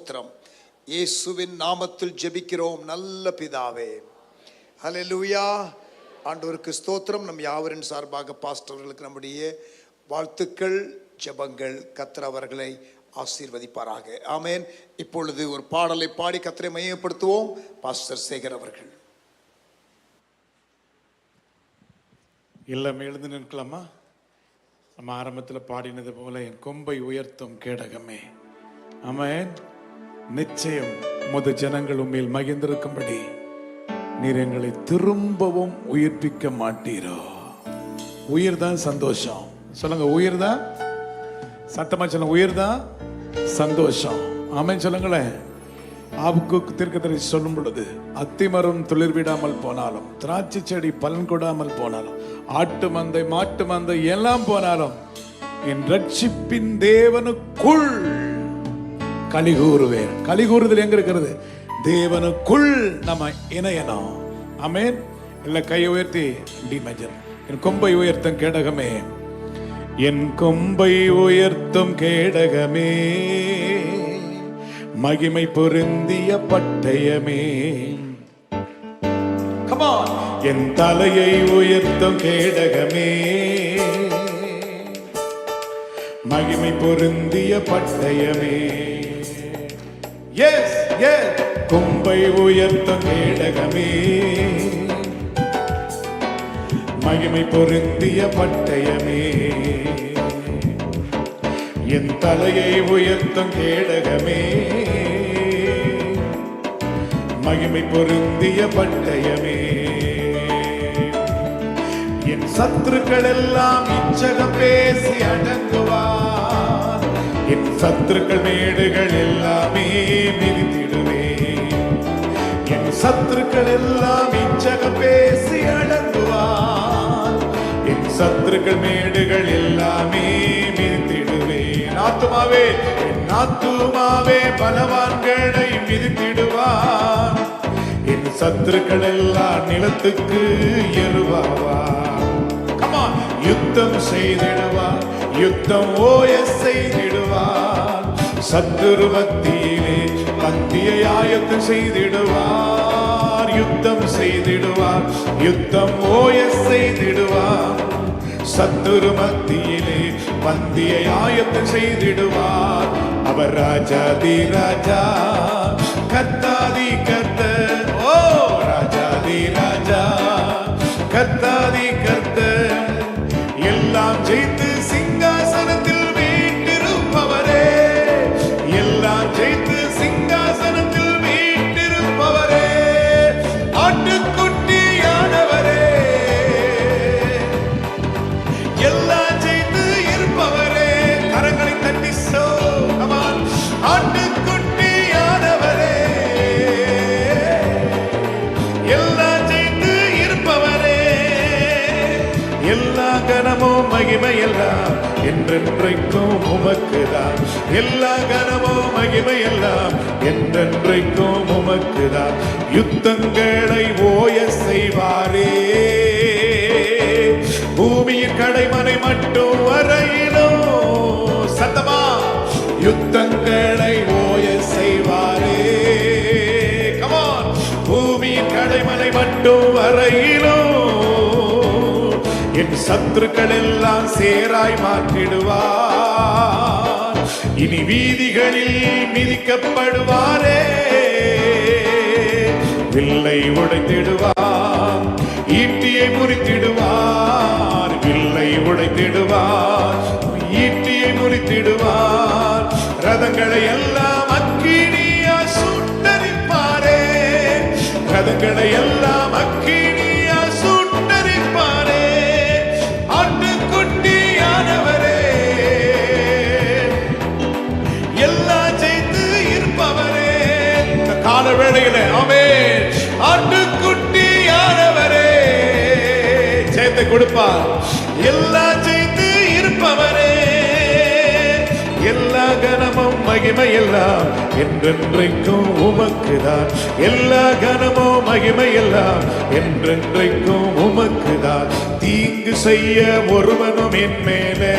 ஸ்தோத்திரம். இயேசுவின் நாமத்தில் ஜெபிக்கிறோம் நல்ல பிதாவே. ஹல்லேலூயா. ஆண்டவருக்கு ஸ்தோத்திரம். நம் யாவரின் சார்பாக பாஸ்டர்களுக்கு நம்முடைய வாழ்த்துக்கள், ஜெபங்கள். கர்த்தர் அவர்களை ஆசீர்வதிப்பாராக. ஆமேன். இப்பொழுது ஒரு பாடலை பாடி கர்த்தரை மையப்படுத்துவோம். பாஸ்டர் சேகர் அவர்கள். எல்லாம் எழுந்து நிற்கலாமா? நம்ம ஆரம்பத்தில் பாடினது போல என் கொம்பை உயர்த்தும் கேடகமே. ஆமென். நிச்சயம் முத ஜனங்கள் உண்மையில் மகிழ்ந்திருக்கும்படி நீர் எங்களை திரும்பவும் உயிர்ப்பிக்க மாட்டீரோ. உயிர் தான் சந்தோஷம். சொல்லுங்க, உயிர் தான். சத்தமா சொல்லுங்க, உயிர் தான் சந்தோஷம். ஆமென் சொல்லுங்களேன். ஆபுக்கு தீர்க்கதரிசி சொல்லும் பொழுது, அத்திமரம் துளிர் விடாமல் போனாலும், திராட்சை செடி பலன் கொடாமல் போனாலும், ஆட்டு மந்தை மாட்டு மந்தை எல்லாம் போனாலும், என் ரட்சிப்பின் தேவனுக்குள் கலிகூறுவேன். கலிகூறுதல் எங்க இருக்கிறது? தேவனுக்குள் நம்ம இணையணும். ஆமென். இல்ல கையை உயர்த்தி டி மேஜர். என் கொம்பை உயர்த்தும் கேடகமே, என் கொம்பை உயர்த்தும் கேடகமே, மகிமை பொருந்திய பட்டயமே. Come on. என் தலையை உயர்த்தும் கேடகமே, மகிமை பொருந்திய பட்டயமே. Yes, yes. கொம்பை உயர்த்தும் கேடகமே, மகிமை பொருந்திய பட்டயமே. என் தலையை உயர்த்தும் கேடகமே, மகிமை பொருந்திய பட்டயமே. என் சத்துருக்கள் எல்லாம் இச்சகம் பேசி அடங்குவார். என் சத்துருக்கள் மேடுகள் எல்லாமே மிதித்திடுவேன். என் சத்துருக்கள் எல்லாம் இச்சகம் பேசி அடங்குவார். என் சத்துருக்கள் மேடுகள் எல்லாமே மிதித்திடுவேன். ஆத்துமாவே, என் ஆத்துமாவே பலவான்களை மிதித்திடுவார். என் சத்துருக்கள் எல்லாம் நிலத்துக்கு எருவாவார். யுத்தம் செய்திடுவார், யுத்தம் ஓய செய்திடுவார். சத்துரு மத்தியிலே பந்தியை ஆயத்தம் செய்திடுவார். யுத்தம் செய்திடுவார், யுத்தம் ஓய செய்திடுவார். சத்துரு மத்தியிலே பந்தியை ஆயத்தம் செய்திடுவார். அவர் ராஜாதி ராஜா, கர்த்தாதி கர்த்தர். ஓ ராஜாதி ராஜா, கர்த்தாதி கர்த்தர். எல்லாம் ஜெயித்து சிங்காசனத்தில் வீட்டிருப்பவரே, எல்லாம் ஜெயித்து சிங்காசனத்தில் வீட்டிருப்பவரே, ஆட்டுக்குட்டியானவரே, எல்லாம் ஜெயித்து இருப்பவரே. கரங்களை தட்டி சோ கமான். ஆட்டுக்குட்டியானவரே, எல்லாம் ஜெயித்து இருப்பவரே. எல்லா கனமோ மகிமையெல்லாம் என்றென்றைக்கும் உமக்குதான். எல்லா கனமோ மகிமையெல்லாம் என்றென்றைக்கும் உமக்குதான். யுத்தங்களை ஓய செய்வாரே, பூமியின் கடைமனை மட்டும் வரையிலோ. சத்தமா, யுத்தங்களை ஓய செய்வாரே. கமான். பூமியின் கடைமனை மட்டும் வரையிலோ. என் சத்துருக்கள் எல்லாம் சேராய் மாற்றிடுவார். இனி வீதிகளில் மிதிக்கப்படுவாரே. வில்லை உடைத்திடுவார், ஈட்டியை முறித்திடுவார். வில்லை உடைத்திடுவார், ஈட்டியை முறித்திடுவார். ரதங்களை எல்லாம் அக்கினியா சுட்டரிப்பாரே. ரதங்களை எல்லாம் அக்கினியா சுட்டரிப்பாரே. ஆட்டுக்குட்டியானவரே, எல்லாம் ஜெயித்து இருப்பவரே. இந்த கால வேளையிலே ஆமென். ஆட்டுக்குட்டியானவரே ஜெயத்தை கொடுப்பார். எல்லாம் ஜெயித்து இருப்பவரே. எல்லா கனமும் மகிமை எல்லாம் என்றென்றைக்கும் உமக்குதான். எல்லா கனமும் மகிமை எல்லாம் என்றென்றைக்கும் உமக்குதான். தீங்கு செய்ய ஒருவனும் என் மேலே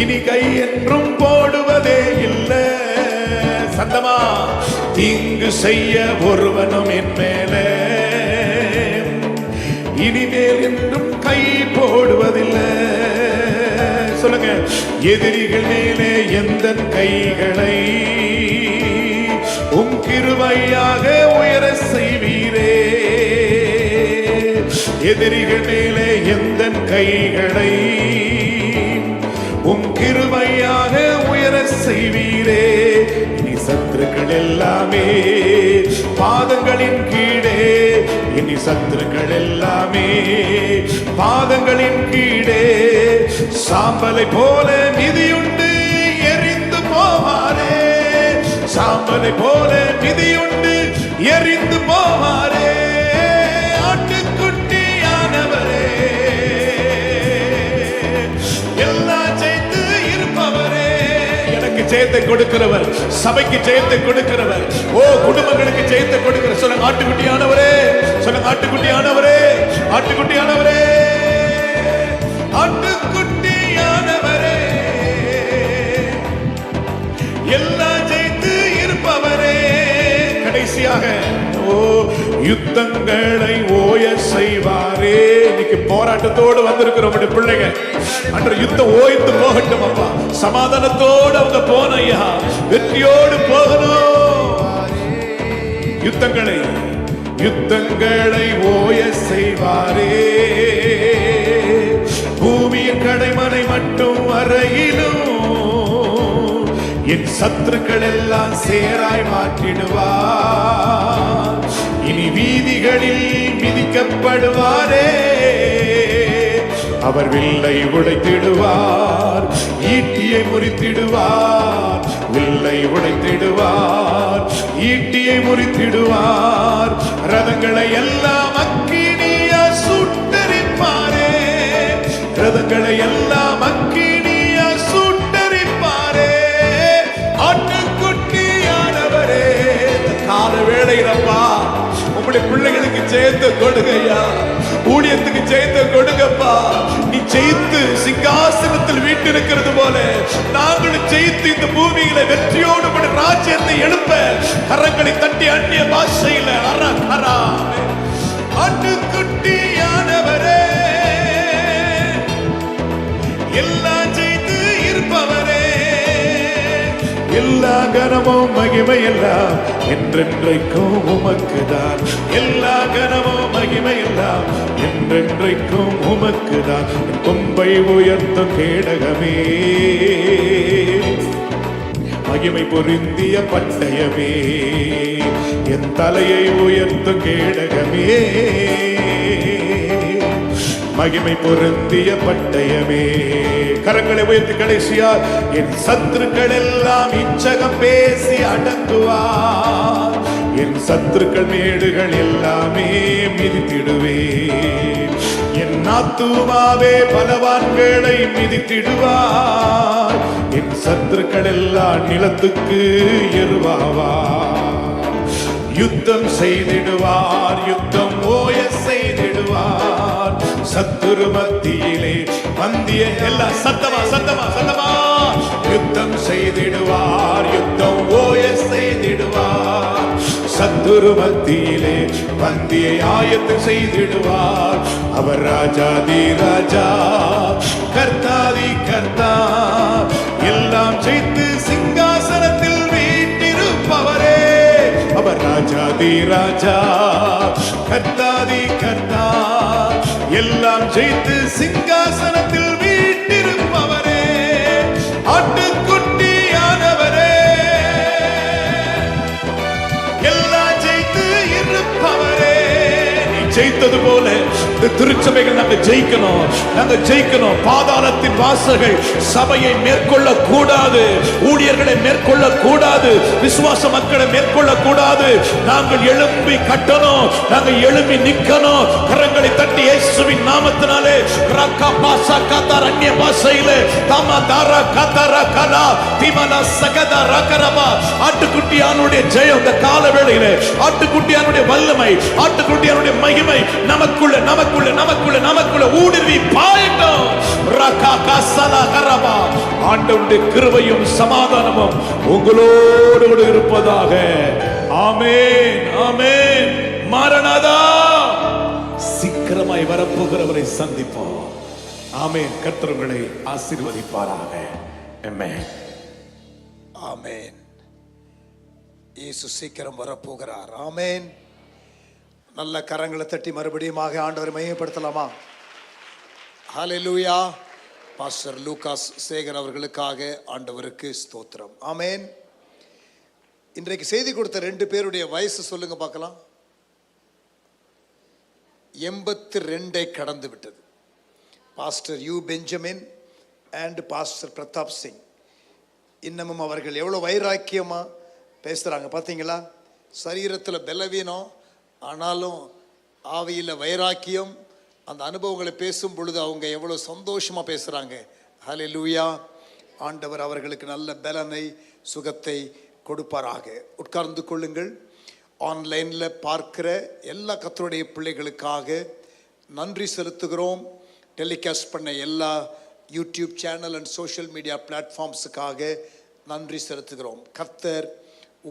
இனி கை என்றும் போடுவதே இல்லை. சந்தமா. தீங்கு செய்ய ஒருவனும் என் மேலே இனிமேல் என்றும் கை போடுவதில்லை. சொல்லுங்க, எதிரிகள் மேலே எந்த கைகளை உம் கிருபையாக உயர செய்வீரே. எதிரிகள் மேலே எந்த கைகளை உம் கிருபையாக உயர செய்வீரே. இனி சத்துருக்கள் எல்லாமே பாதங்களின் கீழே, இனி சத்துருக்கள் எல்லாமே பாதங்களின் கீழே. சாம்பலை போல மிதியுண்டு எரிந்து போவாரே, சாம்பலை போல மிதியுண்டு எரிந்து போவாரே. ஆட்டுக்குட்டியானவரே, எல்லாம் ஜெயித்து இருப்பவரே. எனக்கு ஜெயத்தை கொடுக்கிறவர், சபைக்கு ஜெயத்தை கொடுக்கிறவர், ஓ குடும்பங்களுக்கு ஜெயத்தை கொடுக்கிற. சொல்லுங்க, ஆட்டுக்குட்டியானவரே, சொல்லுங்க, ஆட்டுக்குட்டியானவரே, ஆட்டுக்குட்டியானவரே, ஆட்டுக்குட்டியானவரே, எல்லாம் ஜெயித்து இருப்பவரே. கடைசியாக, ஓ யுத்தங்களை ஓய செய்வாரே. இன்னைக்கு போராட்டத்தோடு வந்திருக்கிறோம் பிள்ளைங்க. அன்று யுத்தம் ஓய்ந்து போகட்டும் அப்பா, சமாதானத்தோடு அவங்க போன ஐயா, வெற்றியோடு போகணும். யுத்தங்களை ஓய செய்வாரே. பூமியின் கடைமனை மட்டும் வரையிலும் என் சத்துருக்கள் எல்லாம் சேராய் மாற்றிடுவார். இனி வீதிகளில் மிதிக்கப்படுவாரே. அவர் வில்லை உடைத்திடுவார், ஈட்டியை முறித்திடுவார். வில்லை உடைத்திடுவார், ஈட்டியை முறித்திடுவார். ரதங்களை எல்லாம் அக்கினியா சுட்டரிப்பாரே, ரதங்களை எல்லாம் அக்கினியா சுட்டரிப்பாரே. ஆட்டுக்குட்டியானவரே, கால வேளையிலப்பா உங்களுடைய பிள்ளைகளுக்கு ஜெயத்தை கொடுங்கய்யா, ஊழியத்துக்கு ஜெயத்தை கொடுங்கப்பா. நீ ஜெயித்து சிங்காசனத்தில் வீட்டிருக்கிறது போல நாங்களும் ஜெயித்து இந்த பூமியில வெற்றியோடு ராஜ்யத்தை எழுப்ப கரங்களை தட்டி அந்நிய பாஷையில அரா. ஆட்டுக்குட்டியானவரே, எல்லாம் ஜெயித்து இருப்பவரே. எல்லா கனமும் மகிமையெல்லாம் என்றென்றைக்கும் உமக்குதான். எல்லா கனமும் மகிமையெல்லாம் என்றென்றைக்கும் உமக்குதான். கொம்பை உயர்த்தும் கேடகமே, மகிமை பொருந்திய பட்டயமே, என் தலையை உயர்த்தும் கேடகமே, மகிமை பொருந்திய பட்டயமே. கரங்களை உயர்த்தி கடைசியார், என் சத்துருக்கள் எல்லாம் இச்சகம் பேசி அடங்குவார். என் சத்துருக்கள் மேடுகள் எல்லாமே மிதித்திடுவே. என் ஆத்துமாவே பலவான்களை மிதித்திடுவார். என் சத்துருக்கள் எல்லாம் நிலத்துக்கு எருவாவார். யுத்தம் செய்திடுவார், யுத்தம் ஓய செய்திடுவார். சத்துரு மத்தியிலே பந்திய எல்லாம் சத்தமா சத்தமா சத்தமா. யுத்தம் செய்திடுவார், யுத்தம் ஓய செய்திடுவார். சத்துரு மத்தியிலே பந்தியை ஆயத்தம் செய்திடுவார். அவர் ராஜாதி ராஜா, கர்த்தாதி கர்த்தா, எல்லாம் ஜெயித்து சிங்காசனத்தில் வீட்டிருப்பவரே. அவர் ராஜாதி ராஜா, கர்த்தாதி கர்த்தா, எல்லாம் ஜெயித்து சிங்காசனத்தில் வீட்டிருப்பவரே. ஆட்டுக்குட்டியானவரே, எல்லாம் ஜெயித்து இருப்பவரே. நீ ஜெயித்தது போல திருச்சபைகள் நாங்க ஜெயிக்கணும், நாங்க ஜெயிக்கணும். பாதாளத்தின் வாசல்கள் சபையை மேற்கொள்ள கூடாது, ஊழியர்களை மேற்கொள்ள கூடாது, விசுவாச மக்களை மேற்கொள்ள கூடாது. நாங்கள் எழும்பி கட்டணும், நாங்கள் எழும்பி நிக்கணும். கரங்களை தட்டி இயேசுவின் நாமத்தினாலே ரக்கா பாசா கதர் அந்நிய பாஷையிலே தமா தாரா கதரா கலா திமலா சகதா ரகரபா. ஆட்டுக்குட்டியானுடைய ஜெயம் இந்த கால வேளையிலே, ஆட்டுக்குட்டியானுடைய வல்லமை, ஆட்டுக்குட்டியானுடைய மகிமை நமக்குள்ள நமக்குள்ள நமக்குள்ள நமக்குள்ள ஊடுருவி பாயட்டும். ரக்கா கசலா கரபா. ஆண்டவருடைய கிருபையும் சமாதானமும் உங்களோடு கூட இருப்பதாக. ஆமென், ஆமென். மாரநாதா, சீக்கிரமாய் வரப்போகிறவரை சந்திப்போம். ஆமென். கர்த்தர் உங்களை ஆசீர்வதிப்பாராக. ஆமென், ஆமென். இயேசு சீக்கிரம் வரப்போகிறார். ஆமென். நல்ல கரங்களை தட்டி மறுபடியும் ஆண்டவரை மையப்படுத்தலாமா? ஹல்லேலூயா. பாஸ்டர் லூகாஸ் சேகர் அவர்களுக்காக ஆண்டவருக்கு ஸ்தோத்திரம். ஆமென். இன்றைக்கு செய்தி கொடுத்த 2 பேருடைய வயசு சொல்லுங்க பார்க்கலாம். 82 கடந்து விட்டது. Pastor you Benjamin and pastor Pratap Singh. இன்னமும் அவர்கள் எவ்வளோ வைராக்கியமா பேசுறாங்க பார்த்தீங்களா? சரீரத்தில் பலவீனம், ஆனாலும் ஆவியில் வைராக்கியம். அந்த அனுபவங்களை பேசும் பொழுது அவங்க எவ்வளோ சந்தோஷமா பேசுறாங்க. ஹல்லேலூயா. ஆண்டவர் அவர்களுக்கு நல்ல பலனை, சுகத்தை கொடுப்பாராக. உட்கார்ந்து கொள்ளுங்கள். ஆன்லைனில் பார்க்கிற எல்லா கர்த்தருடைய பிள்ளைகளுக்காக நன்றி செலுத்துகிறோம். டெலிகாஸ்ட் பண்ண எல்லா YouTube channel and social media பிளாட்ஃபார்ம்ஸுக்காக நன்றி செலுத்துகிறோம். கர்த்தர்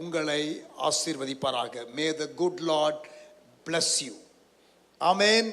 உங்களை ஆசீர்வதிப்பாராக. May the good Lord bless you. Amen.